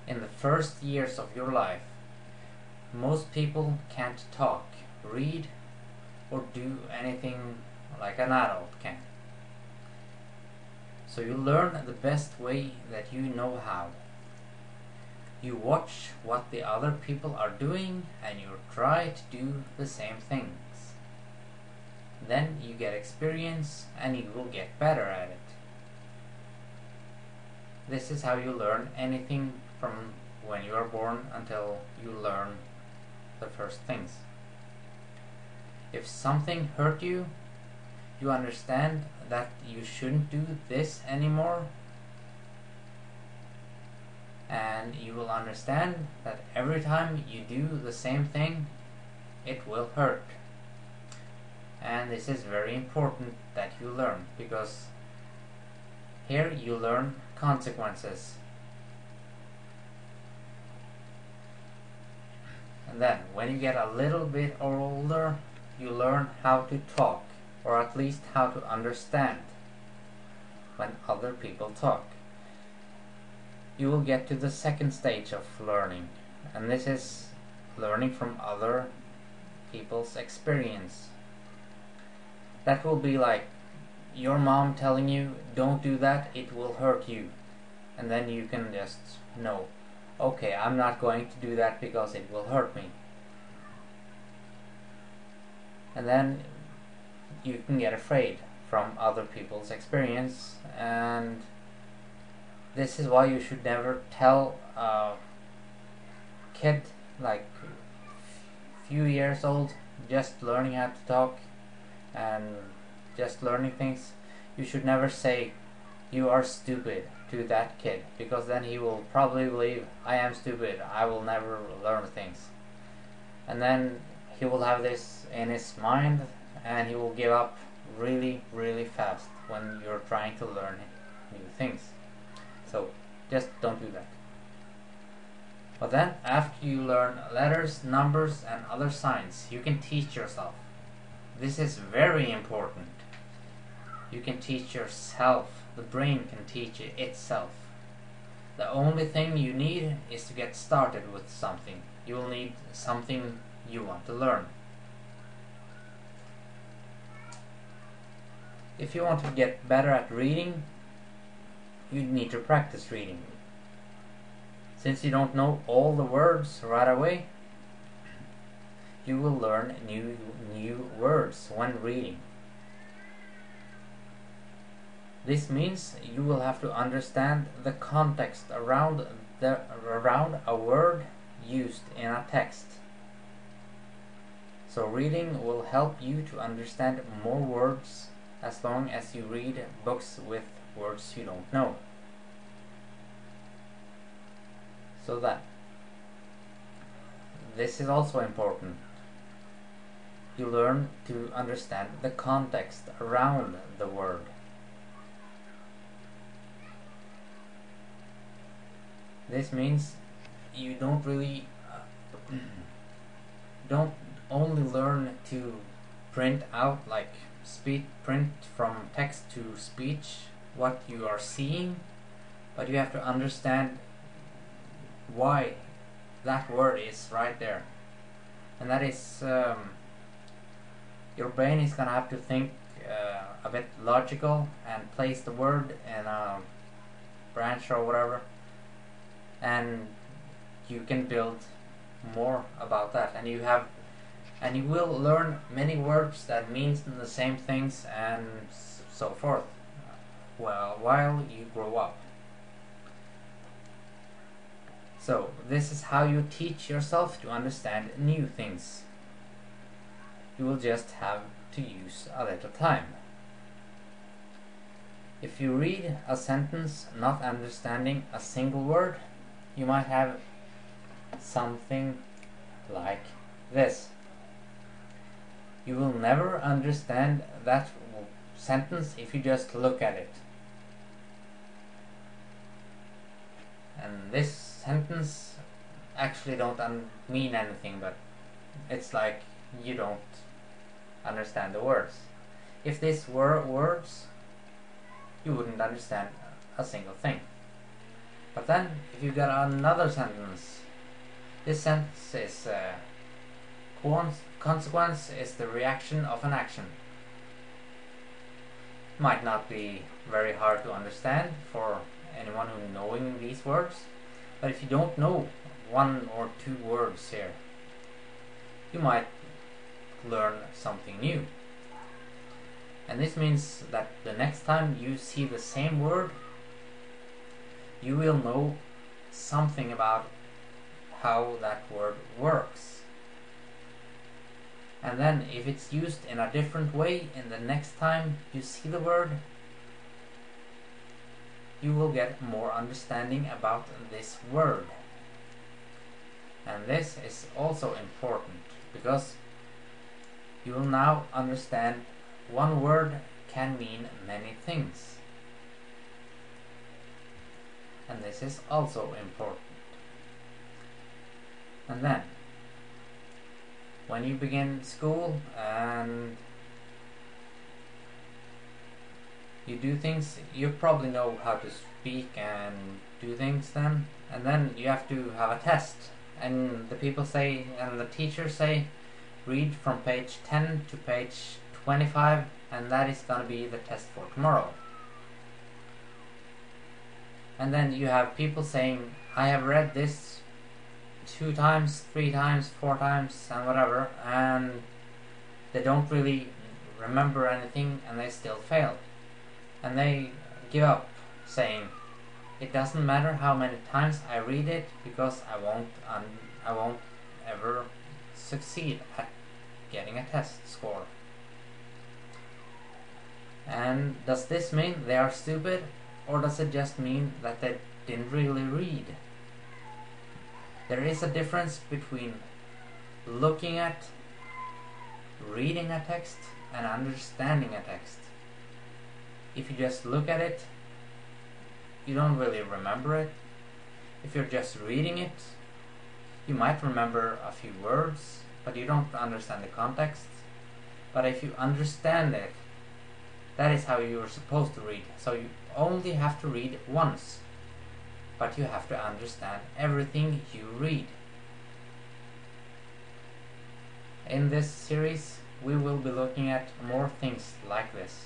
In the first years of your life, most people can't talk, read, or do anything like an adult can. So you learn the best way that you know how. You watch what the other people are doing and you try to do the same things. Then you get experience and you will get better at it. This is how you learn anything from when you are born until you learn the first things. If something hurt you, you understand that you shouldn't do this anymore, and you will understand that every time you do the same thing, it will hurt. And this is very important that you learn, because here you learn consequences. And then when you get a little bit older, you learn how to talk, or at least how to understand when other people talk. You will get to the second stage of learning, and this is learning from other people's experience. That will be like your mom telling you, don't do that, it will hurt you. And then you can just know, okay, I'm not going to do that because it will hurt me. And then you can get afraid from other people's experience, and this is why you should never tell a kid like few years old, just learning how to talk and just learning things. You should never say you are stupid to that kid, because then he will probably believe I am stupid, I will never learn things. And then he will have this in his mind and he will give up really fast when you're trying to learn new things. So just don't do that. But then after you learn letters, numbers and other signs, you can teach yourself. This is very important. You can teach yourself. The brain can teach itself. The only thing you need is to get started with something. You will need something you want to learn. If you want to get better at reading, you need to practice reading. Since you don't know all the words right away, you will learn new words when reading. This means you will have to understand the context around a word used in a text. So reading will help you to understand more words as long as you read books with words you don't know. So that this is also important. You learn to understand the context around the word. This means you don't really don't only learn to print out, like print from text to speech what you are seeing, but you have to understand why that word is right there. And that is your brain is gonna have to think a bit logical and place the word in a branch or whatever, and you can build more about that, and you will learn many words that means the same things and so forth while you grow up. So this is how you teach yourself to understand new things. You will just have to use a little time. If you read a sentence not understanding a single word, you might have something like this. You will never understand that sentence if you just look at it. And this sentence actually don't mean anything, but it's like you don't understand the words. If these were words, you wouldn't understand a single thing. But then, if you got another sentence, this sentence is consequence is the reaction of an action. Might not be very hard to understand for anyone who knowing these words, but if you don't know one or two words here, you might learn something new. And this means that the next time you see the same word, you will know something about how that word works. And then if it's used in a different way in the next time you see the word, you will get more understanding about this word. And this is also important because you will now understand one word can mean many things. And this is also important. And then, when you begin school and you do things, you probably know how to speak and do things then. And then you have to have a test. And the people say, and the teachers say, read from page 10 to page 25, and that is going to be the test for tomorrow. And then you have people saying, I have read this 2 times, 3 times, 4 times, and whatever, and they don't really remember anything and they still fail. And they give up, saying, it doesn't matter how many times I read it because I won't ever succeed at getting a test score. And does this mean they are stupid, or does it just mean that they didn't really read? There is a difference between looking at, reading a text, and understanding a text. If you just look at it, you don't really remember it. If you're just reading it, you might remember a few words, but you don't understand the context. But if you understand it, that is how you're supposed to read. So you only have to read once, but you have to understand everything you read. In this series, we will be looking at more things like this.